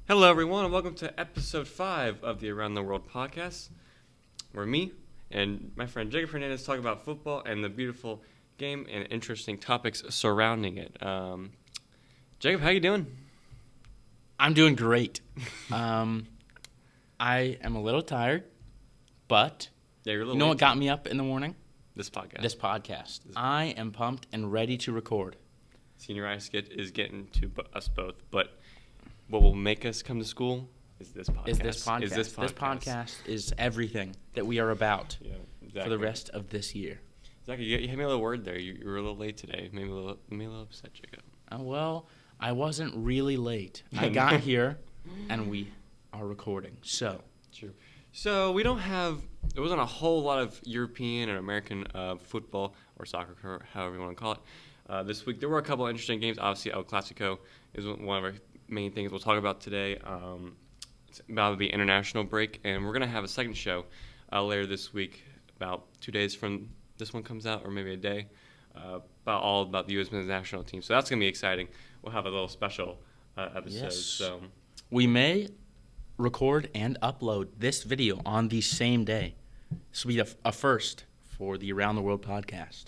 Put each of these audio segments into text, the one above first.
Hello, everyone, and welcome to episode 5 of the Around the World podcast, where me and my friend Jacob Hernandez talk about football and the beautiful game and interesting topics surrounding it. Jacob, how you doing? I'm doing great. I am a little tired, but Yeah, you're a little you know late what got me up in the morning? This podcast. This podcast. I am pumped and ready to record. Senior ice is getting to us both, but what will make us come to school is this podcast. This podcast is everything that we are about for the rest of this year. Exactly. You hit me a little word there. You were a little late today. Made me a little upset, Jacob. Well, I wasn't really late. I got here, and we are recording. So, True. So we don't have. There wasn't a whole lot of European and American football or soccer, however you want to call it, this week. There were a couple of interesting games. Obviously, El Clasico is one of our main things we'll talk about today. It's about to be international break, and we're gonna have a second show later this week, about 2 days from this one comes out, or maybe a day, about the U.S. men's national team. So that's gonna be exciting. We'll have a little special episode. Yes. So we may record and upload this video on the same day. This will be a first for the Around the World podcast.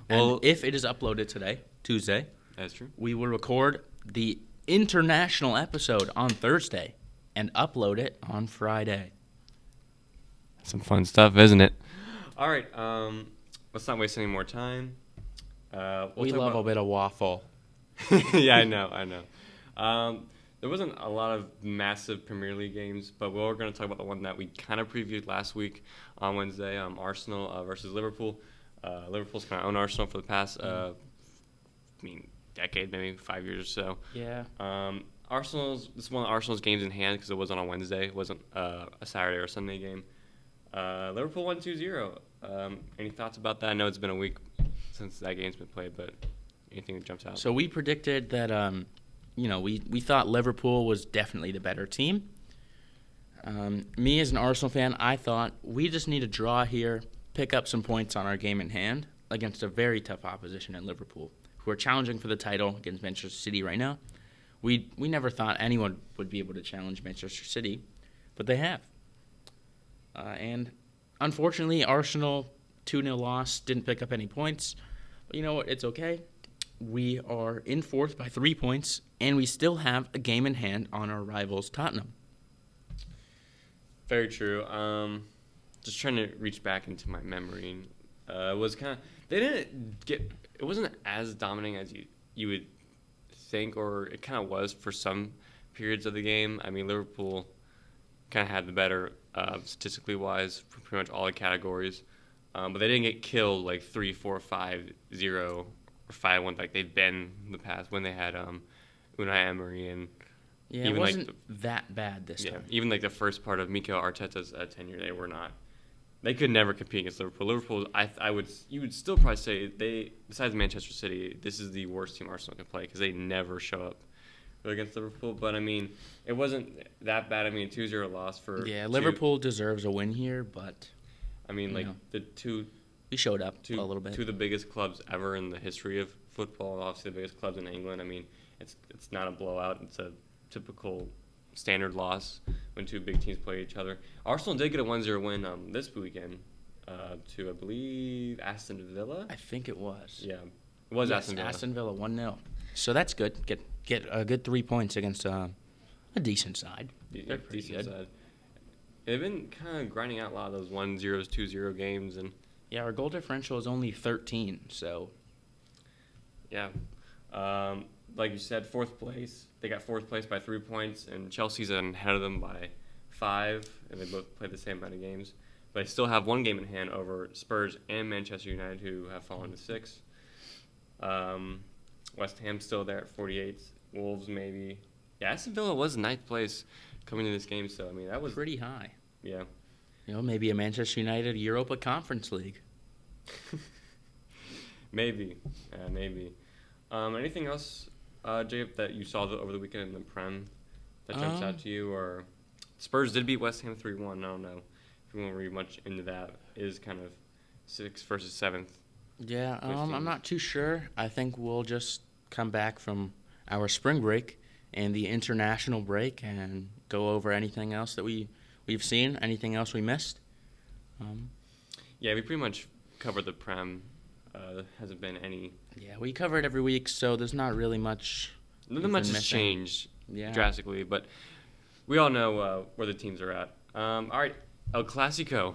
Well, And if it is uploaded today, Tuesday, that's true. we will record the international episode on Thursday and upload it on Friday. Some fun stuff, isn't it? All right. Let's not waste any more time. We love a bit of waffle. Yeah, I know. There wasn't a lot of massive Premier League games, but we're going to talk about the one that we kind of previewed last week on Wednesday, Arsenal versus Liverpool. Liverpool's kind of owned Arsenal for the past, decade, maybe 5 years or so. Yeah. This is one of Arsenal's games in hand because it wasn't on Wednesday. It wasn't a Saturday or Sunday game. Liverpool won 2-0. Any thoughts about that? I know it's been a week since that game's been played, but anything that jumps out? So we predicted that, we thought Liverpool was definitely the better team. Me as an Arsenal fan, I thought we just need a draw here, pick up some points on our game in hand against a very tough opposition in Liverpool, who are challenging for the title against Manchester City right now. We never thought anyone would be able to challenge Manchester City, but they have. And unfortunately, Arsenal 2-0 loss, didn't pick up any points. But you know what? It's okay. We are in fourth by 3 points, and we still have a game in hand on our rivals, Tottenham. Very true. Just trying to reach back into my memory. It was kind of it wasn't as dominating as you would think, or it kind of was for some periods of the game. I mean, Liverpool kind of had the better statistically wise for pretty much all the categories, but they didn't get killed like 3-4, 5-0 or 5-1 like they've been in the past when they had Unai Emery and. Yeah, it wasn't that bad this time. Even like the first part of Mikel Arteta's tenure, they could never compete against Liverpool. Liverpool, you would still probably say besides Manchester City, this is the worst team Arsenal can play because they never show up really against Liverpool. But I mean, it wasn't that bad. I mean, 2-0 loss for Liverpool deserves a win here, but I mean, we showed up a little bit. Two of the biggest clubs ever in the history of football, obviously the biggest clubs in England. I mean, it's not a blowout. It's a typical standard loss when two big teams play each other. Arsenal did get a 1-0 win this weekend to, I believe, Aston Villa. I think it was. Yeah, it was Aston Villa. Aston Villa 1-0. So that's good. Get a good 3 points against a decent side. They're pretty good. Side. They've been kind of grinding out a lot of those 1-0s, 2-0 games, and our goal differential is only 13. So yeah. Like you said, fourth place. They got fourth place by 3 points, and Chelsea's ahead of them by 5, and they both played the same amount of games. But they still have one game in hand over Spurs and Manchester United, who have fallen to 6. West Ham's still there at 48. Wolves maybe. Yeah, Aston Villa was ninth place coming into this game, so I mean that was pretty high. Yeah. Maybe a Manchester United Europa Conference League. Maybe. Anything else, Jacob, that you saw over the weekend in the Prem that jumps out to you? Or Spurs did beat West Ham 3-1. I don't know if you won't read much into that. It is kind of 6th versus 7th. Yeah, I'm not too sure. I think we'll just come back from our spring break and the international break and go over anything else that we've seen, anything else we missed. Yeah, we pretty much covered the Prem. Hasn't been any. Yeah, we cover it every week, so there's not really much. Nothing much has changed drastically, but we all know where the teams are at. All right, El Clasico,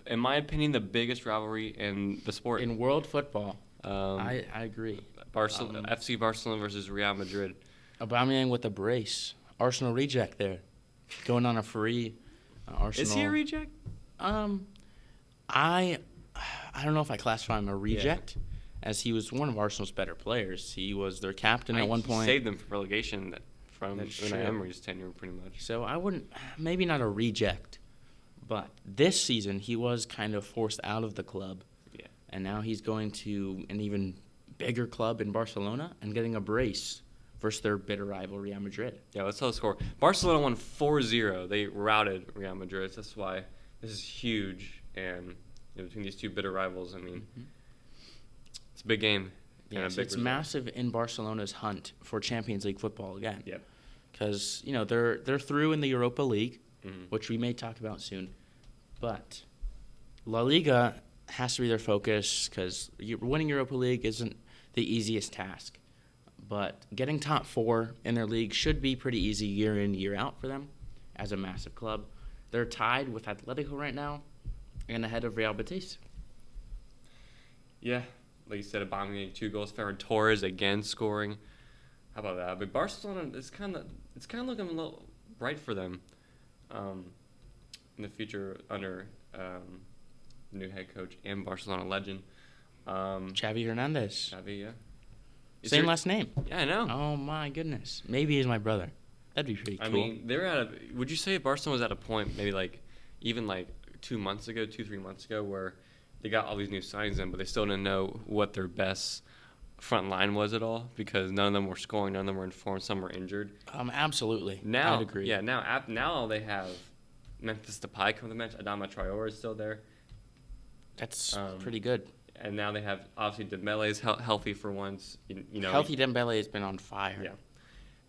in my opinion, the biggest rivalry in the sport. In world football, I agree. FC Barcelona versus Real Madrid. Aubameyang with a brace. Arsenal reject there, going on a free. Arsenal. Is he a reject? I don't know if I classify him a reject, as he was one of Arsenal's better players. He was their captain at one point. Saved them from relegation from Unai Emery's tenure, pretty much. So I wouldn't, maybe not a reject, but this season he was kind of forced out of the club. Yeah. And now he's going to an even bigger club in Barcelona and getting a brace versus their bitter rival Real Madrid. Yeah, let's tell the score. Barcelona won 4-0. They routed Real Madrid. That's why this is huge. And between these two bitter rivals, I mean, it's a big game. Yeah, so it's massive in Barcelona's hunt for Champions League football again. Yeah. Because, they're through in the Europa League, which we may talk about soon. But La Liga has to be their focus because winning Europa League isn't the easiest task. But getting top 4 in their league should be pretty easy year in, year out for them as a massive club. They're tied with Atletico right now and ahead of Real Betis. Yeah, like you said, Aubameyang 2 goals. Ferran Torres again scoring. How about that? But Barcelona, it's kind of looking a little bright for them in the future under new head coach and Barcelona legend. Xavi Hernandez. Xavi, yeah. Same last name. Yeah, I know. Oh, my goodness. Maybe he's my brother. That'd be pretty cool. I mean, would you say Barcelona was at a point maybe even 2 months ago, 2-3 months ago, where they got all these new signings in, but they still didn't know what their best front line was at all because none of them were scoring, none of them were informed, some were injured. Absolutely. Now, I'd agree. Yeah, now they have Memphis Depay come to the bench. Adama Traore is still there. That's pretty good. And now they have, obviously, Dembele is healthy for once. Healthy Dembele has been on fire. Yeah.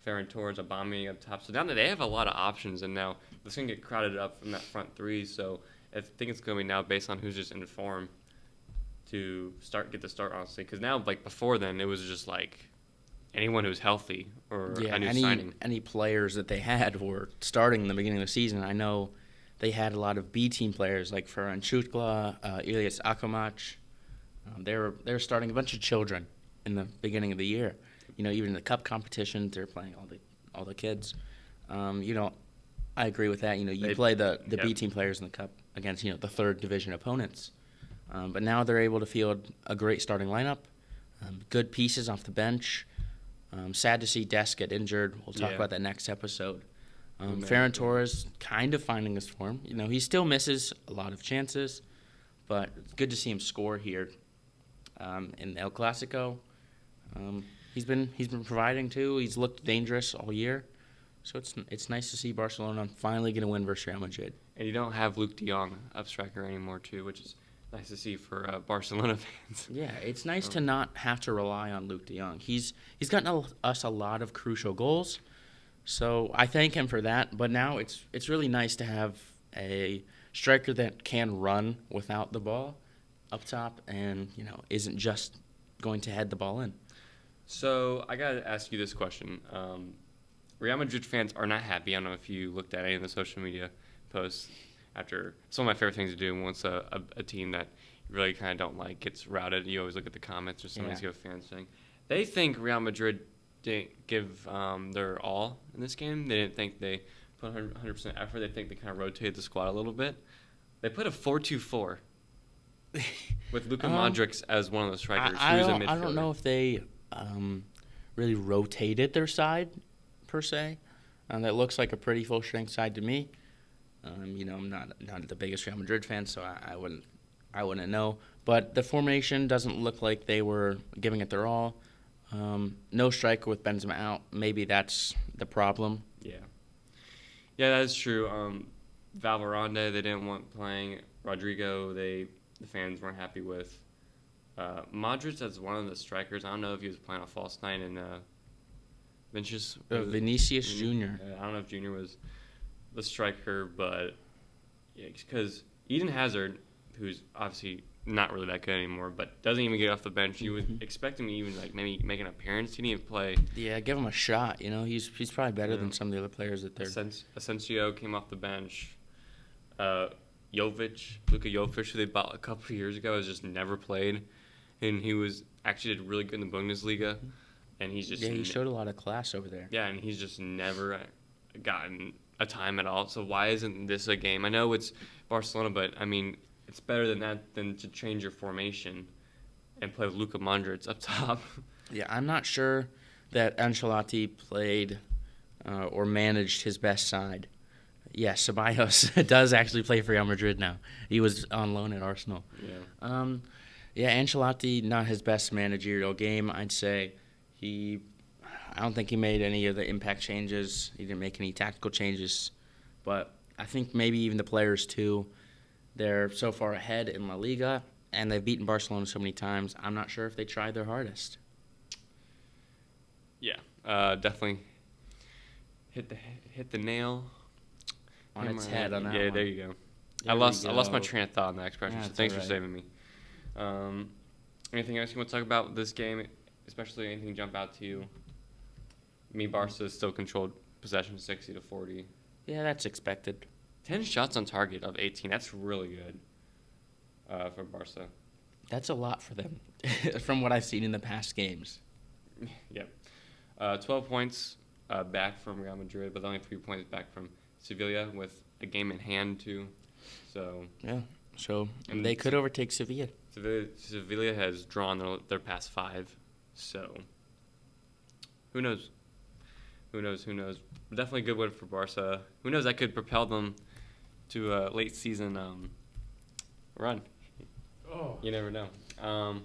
Ferran Torres, Aubameyang up top. So now they have a lot of options, and now it's going to get crowded up from that front three. So I think it's going to be now based on who's just in form to get the start, honestly. Because now, before then, it was just anyone who's healthy or a new signing. Any players that they had were starting in the beginning of the season. I know they had a lot of B team players like Ferran Chutla, Ilyas Akomach. They were starting a bunch of children in the beginning of the year. Even in the cup competition, they're playing all the kids. I agree with that. You play the B team players in the cup against the third division opponents. But now they're able to field a great starting lineup, good pieces off the bench. Sad to see Dest get injured. We'll talk about that next episode. Ferran Torres kind of finding his form. He still misses a lot of chances, but it's good to see him score here in El Clasico. He's been providing too. He's looked dangerous all year, so it's nice to see Barcelona finally get a win versus Real Madrid. And you don't have Luke De Jong up striker anymore too, which is nice to see for Barcelona fans. Yeah, it's nice to not have to rely on Luke De Jong. He's gotten us a lot of crucial goals, so I thank him for that. But now it's really nice to have a striker that can run without the ball up top and isn't just going to head the ball in. So I got to ask you this question. Real Madrid fans are not happy. I don't know if you looked at any of the social media posts after some of my favorite things to do once a team that you really kind of don't like gets routed. You always look at the comments or somebody's got fans saying they think Real Madrid didn't give their all in this game. They didn't think they put 100% effort. They think they kind of rotated the squad a little bit. They put a 4-2-4 with Luka Modric as one of the strikers. I don't know if they really rotated their side per se. That looks like a pretty full strength side to me. I'm not the biggest Real Madrid fan, so I wouldn't know. But the formation doesn't look like they were giving it their all. No striker with Benzema out. Maybe that's the problem. Yeah, that is true. Valverde, they didn't want playing. Rodrigo, the fans weren't happy with. Modric as one of the strikers. I don't know if he was playing a false nine in Vinicius Jr. I don't know if Jr. was the striker, but yeah, because Eden Hazard, who's obviously not really that good anymore, but doesn't even get off the bench. You would expect him to even maybe make an appearance. He didn't even play. Yeah, give him a shot. He's probably better than some of the other players that they're. Asensio came off the bench. Luka Jovic, who they bought a couple of years ago, has just never played, and he was actually did really good in the Bundesliga, and he's just he showed a lot of class over there. Yeah, and he's just never gotten a time at all. So why isn't this a game? I know it's Barcelona, but I mean, it's better than that than to change your formation and play with Luka Modric up top. Yeah, I'm not sure that Ancelotti played or managed his best side. Yeah, Ceballos does actually play for Real Madrid now. He was on loan at Arsenal. Yeah. Ancelotti, not his best managerial game, I'd say. I don't think he made any of the impact changes. He didn't make any tactical changes. But I think maybe even the players, too, they're so far ahead in La Liga, and they've beaten Barcelona so many times. I'm not sure if they tried their hardest. Yeah, definitely hit the nail on its head on that one. Yeah, there you go. I lost my train of thought on that expression, so thanks for saving me. Anything else you want to talk about this game, especially anything jump out to you? Barca still controlled possession 60-40. Yeah, that's expected. 10 shots on target of 18. That's really good for Barca. That's a lot for them from what I've seen in the past games. Yep. 12 points back from Real Madrid, but only 3 points back from Sevilla with a game in hand, too. So they could overtake Sevilla. Sevilla has drawn their past 5, so who knows? Who knows? Definitely a good win for Barca. Who knows? That could propel them to a late season run. Oh. You never know. All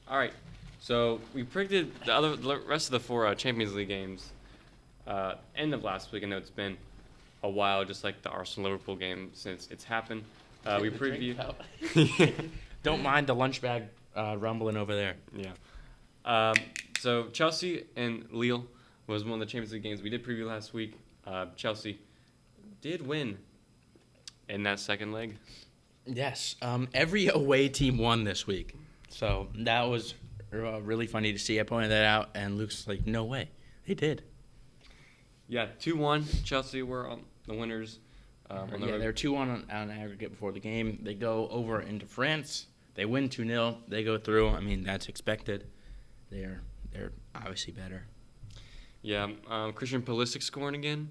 right. So we predicted the rest of the 4 Champions League games end of last week. I know it's been a while, just like the Arsenal-Liverpool game since it's happened. We previewed. Don't mind the lunch bag rumbling over there. Yeah. So Chelsea and Lille was one of the Champions League games we did preview last week. Chelsea did win in that second leg. Yes. Every away team won this week. So that was really funny to see. I pointed that out, and Luke's like, no way. They did. Yeah, 2-1. Chelsea were the winners. They're 2-1 on aggregate before the game. They go over into France. They win 2-0. They go through. I mean, that's expected. They're obviously better. Yeah, Christian Pulisic scoring again.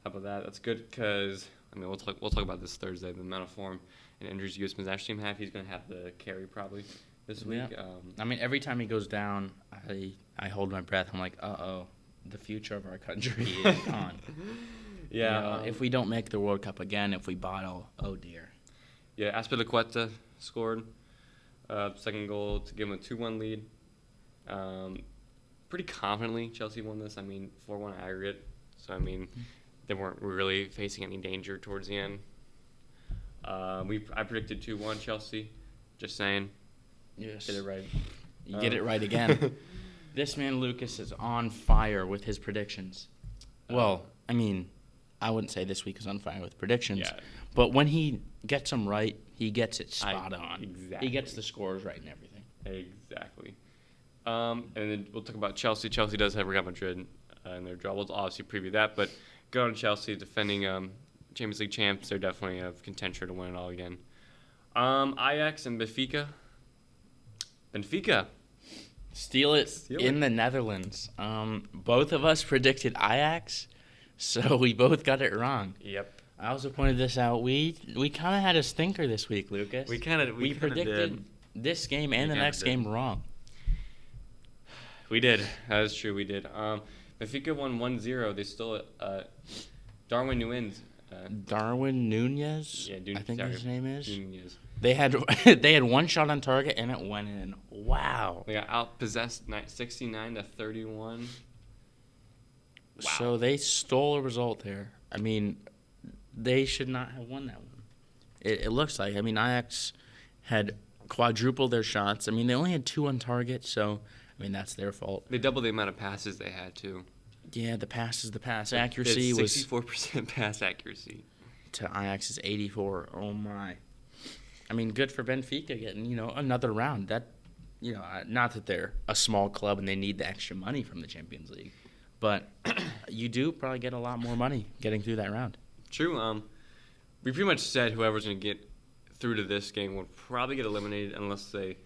How about that? That's good because we'll talk about this Thursday. The amount of form and injuries Usman's actually have. He's going to have the carry probably this week. Yeah. Every time he goes down, I hold my breath. I'm like, the future of our country is gone. Yeah. If we don't make the World Cup again, if we bottle, oh dear. Yeah, Azpilicueta scored second goal to give him a 2-1 lead. Pretty confidently, Chelsea won this. 4-1 aggregate. So, they weren't really facing any danger towards the end. I predicted 2-1 Chelsea. Just saying. Yes. Get it right. You get it right again. This man, Lucas, is on fire with his predictions. Well, I wouldn't say this week is on fire with predictions. Yeah. But when he gets them right, he gets it spot on. Exactly. He gets the scores right and everything. Exactly. And then we'll talk about Chelsea. Chelsea does have Real Madrid in their draw. We'll obviously preview that. But good on Chelsea, defending Champions League champs. They're definitely a contender to win it all again. Ajax and Benfica. Steal it in the Netherlands. Both of us predicted Ajax, so we both got it wrong. Yep. I also pointed this out. We kind of had a stinker this week, Lucas. We predicted this game and the next game wrong. We did. That is true. We did. Benfica won 1-0. They stole it. Darwin Núñez. Darwin Núñez? Yeah, I think his name is. Núñez. They had one shot on target and it went in. Wow. They got outpossessed 69-31. Wow. So they stole a result there. They should not have won that one. It looks like. Ajax had quadrupled their shots. They only had 2 on target, so that's their fault. They doubled the amount of passes they had too. Yeah, the pass accuracy it's was 64% pass accuracy. to Ajax's 84. Oh my! I mean, good for Benfica getting another round. That not that they're a small club and they need the extra money from the Champions League, but you do probably get a lot more money getting through that round. True. We pretty much said whoever's going to get through to this game will probably get eliminated unless they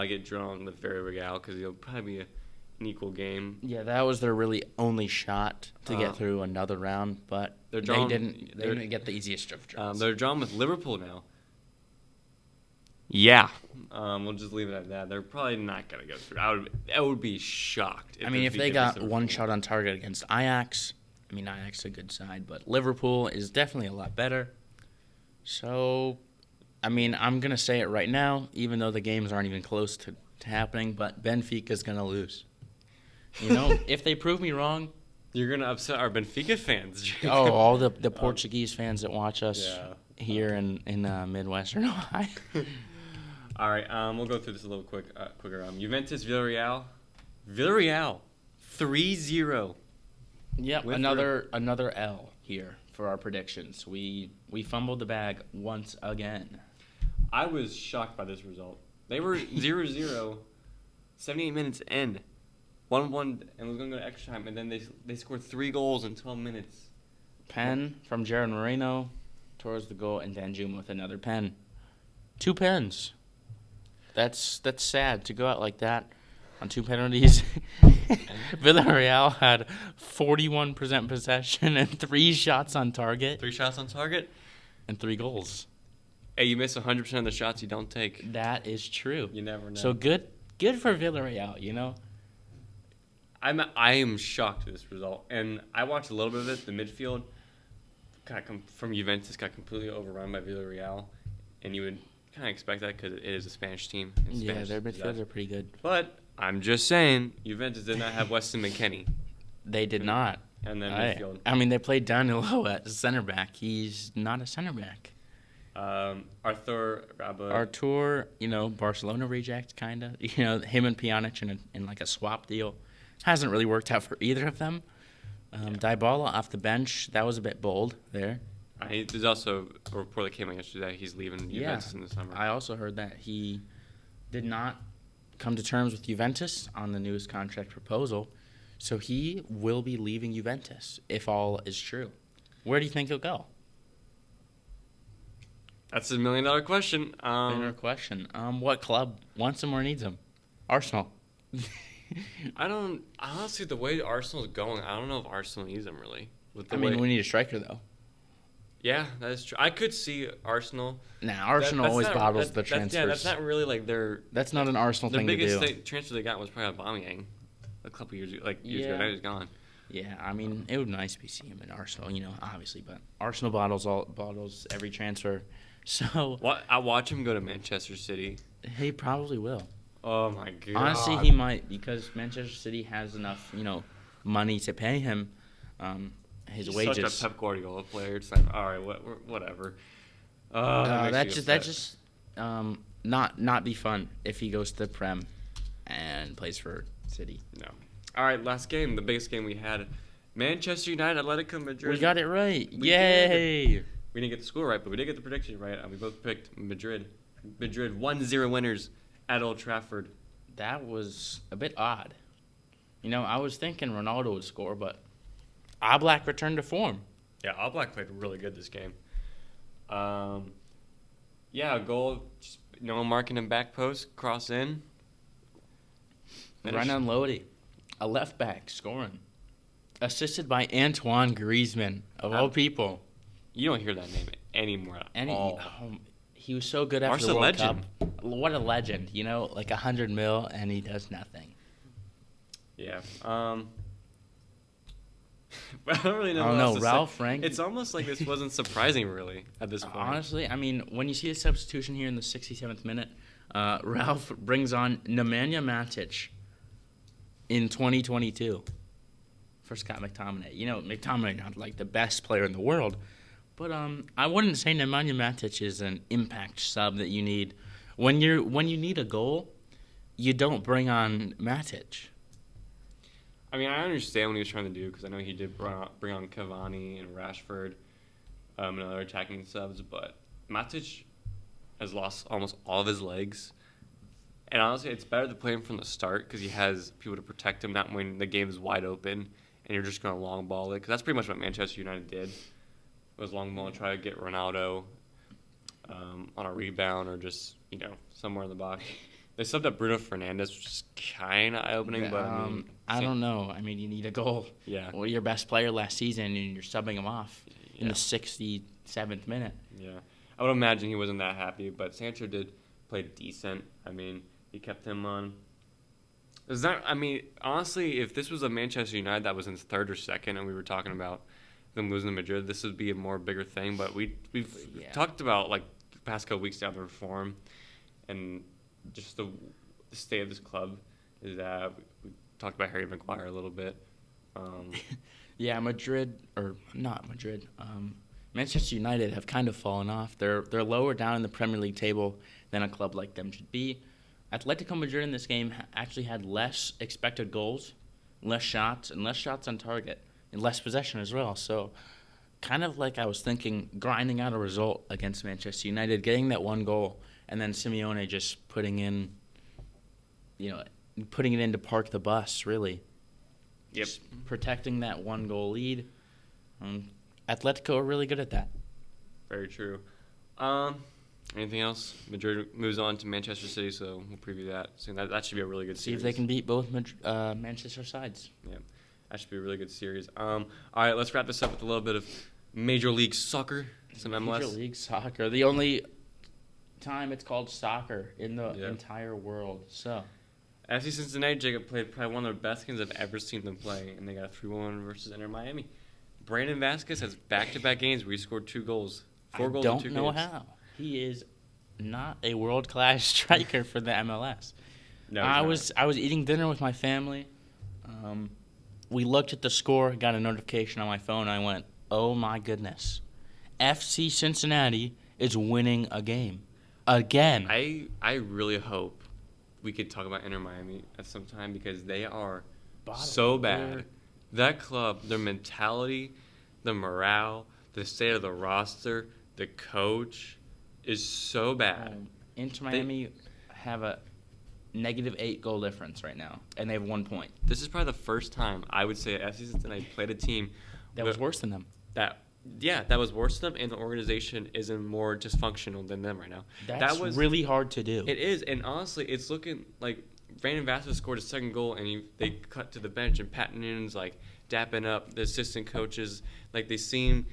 get drawn with Villarreal because it'll probably be an equal game. Yeah, that was their really only shot to get through another round, but they didn't get the easiest of draws. They're drawn with Liverpool now. Yeah. We'll just leave it at that. They're probably not going to go through. I would be shocked. If they got one shot on target against Ajax, Ajax is a good side, but Liverpool is definitely a lot better. So, I'm going to say it right now, even though the games aren't even close to happening, but Benfica's going to lose. If they prove me wrong. You're going to upset our Benfica fans. All the Portuguese fans that watch us here in Midwestern Ohio. All right, we'll go through this a little quicker. Juventus, Villarreal. Villarreal, 3-0. Yep, another L here for our predictions. We fumbled the bag once again. I was shocked by this result. They were 0-0, 78 minutes in, 1-1, and was going to go to extra time, and then they scored 3 goals in 12 minutes. Pen from Jared Moreno towards the goal, and Danjuma with another pen. 2 pens. That's sad to go out like that on 2 penalties. Villarreal had 41% possession and 3 shots on target. 3 shots on target? And 3 goals. Hey, you miss 100% of the shots you don't take. That is true. You never know. So good for Villarreal, I am shocked at this result. And I watched a little bit of it. The midfield from Juventus got completely overrun by Villarreal. And you would kind of expect that because it is a Spanish team. Yeah, their midfields are pretty good. But I'm just saying, Juventus did not have Weston McKennie. They did not. And then midfield. They played Danilo at center back. He's not a center back. Arthur, Barcelona reject, kind of. Him and Pjanic in like a swap deal. Hasn't really worked out for either of them. Dybala off the bench. That was a bit bold there. There's also a report that came out yesterday that he's leaving Juventus in the summer. I also heard that he did not come to terms with Juventus on the newest contract proposal, so he will be leaving Juventus if all is true. Where do you think he'll go? That's $1 million question. What club wants him or needs him? Arsenal. Honestly, the way Arsenal's going, I don't know if Arsenal needs him really. We need a striker though. Yeah, that is true. I could see Arsenal. Arsenal always bottles the transfers. That's not really like their. That's not an Arsenal thing to do. The biggest transfer they got was probably Aubameyang, a couple years ago. Years ago, now he's gone. Yeah, it would be nice to see him in Arsenal, obviously, but Arsenal bottles every transfer. So I watch him go to Manchester City. He probably will. Oh my god. Honestly, he might because Manchester City has enough, money to pay him. His wages. Such a Pep Guardiola player. It's like, all right, whatever. Not be fun if he goes to the Prem and plays for City. No. All right, last game, the biggest game we had, Manchester United, Atletico Madrid. We got it right. Yay! We didn't get the score right, but we did get the prediction right. We both picked Madrid. Madrid 1-0 winners at Old Trafford. That was a bit odd. I was thinking Ronaldo would score, but Oblak returned to form. Yeah, Oblak played really good this game. A goal, just no one marking him back post, cross in. Renan Lodi, a left back, scoring. Assisted by Antoine Griezmann, of all people. You don't hear that name anymore at all. He was so good after the World Cup. What a legend, like $100 million, and he does nothing. Yeah. I don't really know. Ralph Frank. It's almost like this wasn't surprising, really, at this point. Honestly, when you see a substitution here in the 67th minute, Ralph brings on Nemanja Matic in 2022 for Scott McTominay. McTominay not like the best player in the world, but I wouldn't say Nemanja Matic is an impact sub that you need when you need a goal. You don't bring on Matic. I mean, I understand what he was trying to do because I know he did bring on Cavani and Rashford and other attacking subs, but Matic has lost almost all of his legs. And honestly, it's better to play him from the start because he has people to protect him, not when the game is wide open and you're just going to long ball it. Because that's pretty much what Manchester United did, was long ball and try to get Ronaldo on a rebound or just, somewhere in the box. They subbed up Bruno Fernandes, which is kind of eye-opening, but I don't know. I mean, you need a goal. Yeah. Well, your best player last season, and you're subbing him off in the 67th minute. Yeah. I would imagine he wasn't that happy, but Sancho did play decent. I mean, he kept him on. Honestly, if this was a Manchester United that was in third or second and we were talking about them losing to Madrid, this would be a more bigger thing. But we've talked about, the past couple weeks down their form and just the state of this club is that we talked about Harry Maguire a little bit. Yeah, Manchester United have kind of fallen off. They're lower down in the Premier League table than a club like them should be. Atletico Madrid in this game actually had less expected goals, less shots on target, and less possession as well. So kind of like I was thinking, grinding out a result against Manchester United, getting that one goal, and then Simeone just putting it in to park the bus, really. Yep. Just protecting that one goal lead. Atletico are really good at that. Very true. Anything else? Madrid moves on to Manchester City, so we'll preview that. So that should be a really good series. See if they can beat both Manchester sides. Yeah, that should be a really good series. All right, let's wrap this up with a little bit of Major League Soccer, some MLS. Major League Soccer, the only time it's called soccer in the entire world. So, FC Cincinnati, Jacob played probably one of the best games I've ever seen them play, and they got a 3-1 versus Inter Miami. Brandon Vasquez has back-to-back games where he scored 2 goals. 4 goals in 2 games. I don't know how. He is not a world-class striker for the MLS. No, I was eating dinner with my family. We looked at the score, got a notification on my phone, and I went, oh my goodness. FC Cincinnati is winning a game. Again. I really hope we could talk about Inter Miami at some time because they are so bad. That club, their mentality, the morale, the state of the roster, the coach is so bad. Inter Miami have a -8 goal difference right now, and they have 1 point. This is probably the first time I would say FC Cincinnati played a team that was worse than them. That was worse than them, and the organization isn't more dysfunctional than them right now. That was really hard to do. It is, and honestly, it's looking like Brandon Vasquez scored his second goal, and they cut to the bench, and Pat Noonan's dapping up the assistant coaches. They seem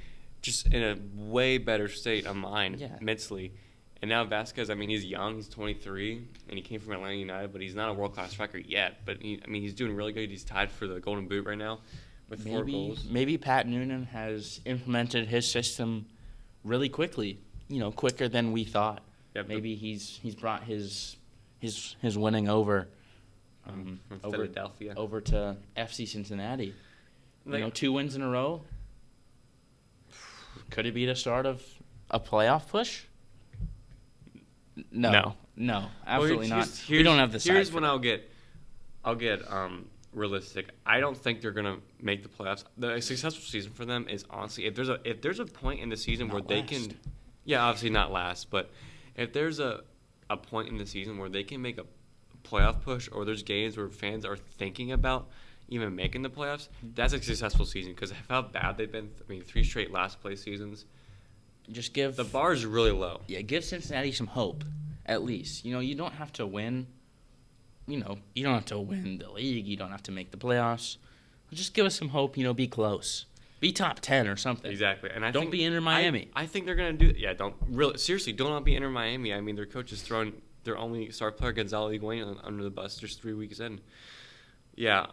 just in a way better state of mind mentally. And now Vasquez, he's young, he's 23, and he came from Atlanta United, but he's not a world-class striker yet. But he's doing really good. He's tied for the Golden Boot right now with 4 goals. Maybe Pat Noonan has implemented his system really quickly, quicker than we thought. Yep. Maybe he's brought his winning over from Philadelphia over to FC Cincinnati. 2 wins in a row. Could it be the start of a playoff push? No, absolutely not. We don't have the size. Here's when I'll get realistic. I don't think they're gonna make the playoffs. The successful season for them is honestly if there's a point in the season where they can, obviously not last, but if there's a point in the season where they can make a playoff push, or there's games where fans are thinking about even making the playoffs, that's a successful season because of how bad they've been. 3 straight last place seasons. Just give the bar is really low. Yeah, give Cincinnati some hope, at least. You don't have to win. You don't have to win the league. You don't have to make the playoffs. Just give us some hope. Be close. Be top 10 or something. Exactly. And don't be Inter Miami. I think they're gonna do. Yeah, don't really seriously. Do not be Inter Miami. Their coach is throwing their only star player Gonzalo Higuain under the bus just 3 weeks in. Yeah.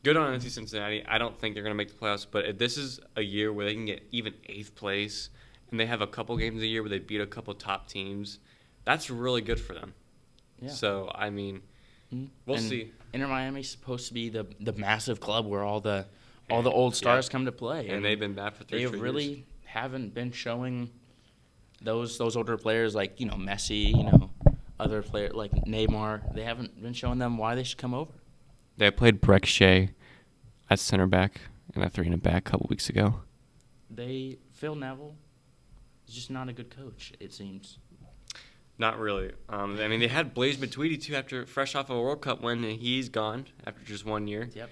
Good on FC Cincinnati. I don't think they're going to make the playoffs, but if this is a year where they can get even 8th place and they have a couple games a year where they beat a couple top teams, that's really good for them. Yeah. So, we'll see. Inter Miami's supposed to be the massive club where all the old stars come to play. And they've been bad for 3 years. They really haven't been showing those older players like, Messi, other players like Neymar. They haven't been showing them why they should come over. They played Breck Shea at center back and a 3 in a back a couple weeks ago. Phil Neville is just not a good coach, it seems. Not really. I mean, they had Blaise Matuidi, too, after fresh off a World Cup win, and he's gone after just 1 year. Yep.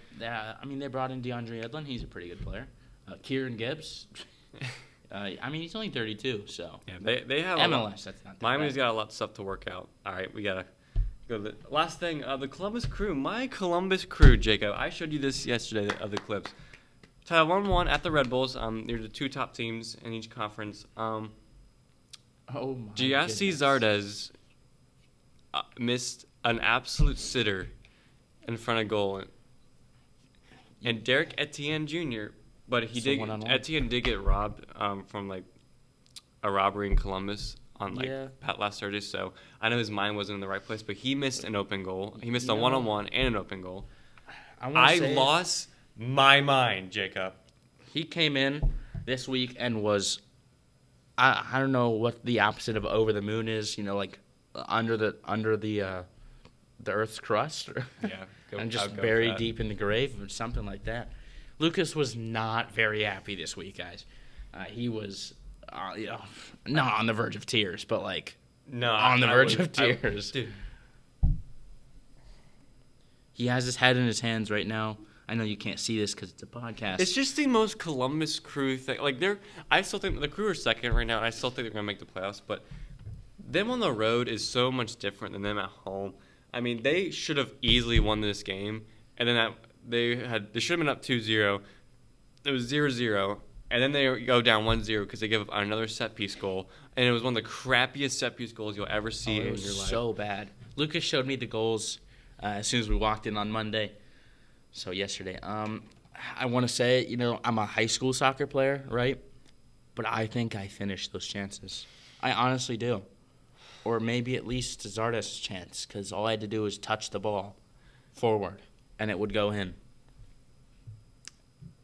I mean, they brought in DeAndre Edlin. He's a pretty good player. Kieran Gibbs. I mean, he's only 32, so. Yeah, they have MLS, that's not that Miami's bad. got a lot of stuff to work out. All right, we got to go to the last thing. The Columbus Crew. My Columbus Crew, Jacob. I showed you this yesterday of the clips. Tied 1-1 at the Red Bulls. They're the 2 top teams in each conference. Oh, my Giassi goodness. Zardes missed an absolute sitter in front of goal. And Derek Etienne Jr., but Etienne did get robbed from, like, a robbery in Columbus on, last Thursday. So I know his mind wasn't in the right place, but he missed an open goal. He missed a one-on-one and an open goal. I lost my mind, Jacob. He came in this week and was... I don't know what the opposite of over the moon is, like under the Earth's crust, and just buried deep in the grave or something like that. Lucas was not very happy this week, guys. He was, not on the verge of tears, but on the verge of tears. Dude. He has his head in his hands right now. I know you can't see this because it's a podcast. It's just the most Columbus Crew thing. I still think the Crew are second right now, and I still think they're going to make the playoffs. But them on the road is so much different than them at home. I mean, they should have easily won this game, and then they should have been up 2-0. It was 0-0, and then they go down 1-0 because they give up another set-piece goal. And it was one of the crappiest set-piece goals you'll ever see in your life. It was so bad. Lucas showed me the goals as soon as we walked in on Monday. So yesterday, I want to say, I'm a high school soccer player, right? But I think I finished those chances. I honestly do. Or maybe at least Zardes' chance, because all I had to do was touch the ball forward, and it would go in.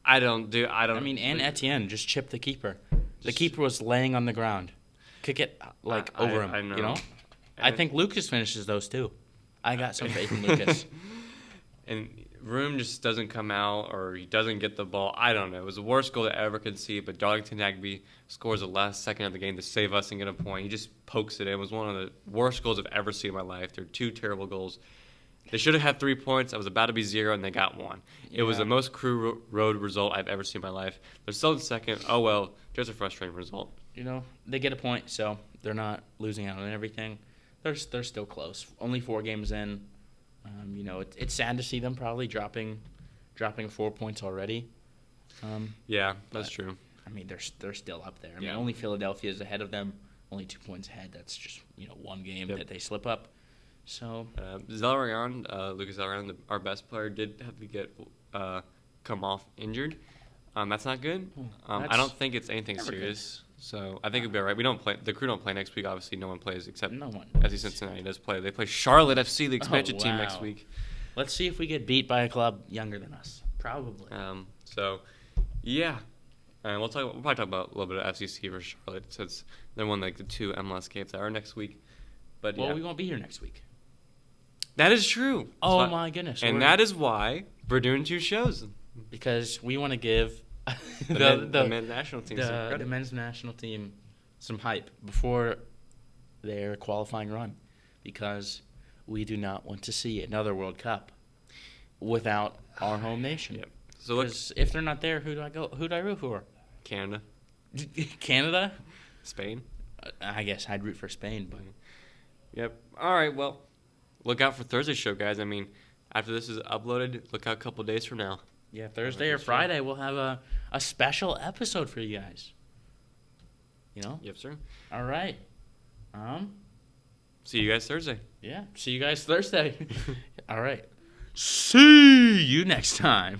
I mean, and Etienne just chipped the keeper. The keeper was laying on the ground. Kick it, over him, I know. I think Lucas finishes those, too. I got some faith in Lucas. And Room just doesn't come out, or he doesn't get the ball. I don't know. It was the worst goal I ever could see, but Darlington Nagby scores the last second of the game to save us and get a point. He just pokes it in. It was one of the worst goals I've ever seen in my life. They're 2 terrible goals. They should have had 3 points. I was about to be 0, and they got 1. Yeah. It was the most Crew road result I've ever seen in my life. They're still in second. Oh, well, just a frustrating result. They get a point, so they're not losing out on everything. They're still close. Only 4 games in. It's sad to see them probably dropping 4 points already. Yeah, that's true. I mean, they're still up there. I mean, only Philadelphia is ahead of them. Only 2 points ahead. That's just 1 game that they slip up. So Lucas Zelarayan, our best player, did have to get come off injured. That's not good. I don't think it's anything serious. Good. So I think it'll be all right. We don't play. The Crew don't play next week. Obviously, no one plays except FC Cincinnati does play. They play Charlotte FC, the expansion team, next week. Let's see if we get beat by a club younger than us. Probably. Yeah. And we'll probably talk about a little bit of FCC versus Charlotte since they won the 2 MLS games that are next week. But we won't be here next week. That is true. Oh my goodness! And that is why we're doing 2 shows. Because we want to give the men's national team the men's national team some hype before their qualifying run, because we do not want to see another World Cup without our home nation. Yep. So if they're not there, who do I root for? Canada. Canada? Spain? I guess I'd root for Spain, but. Yep. All right. Well, look out for Thursday's show, guys. I mean, after this is uploaded, look out a couple days from now. Yeah, Thursday or Friday, we'll have a special episode for you guys. Yep, sir. All right. See you guys Thursday. Yeah, see you guys Thursday. All right. See you next time.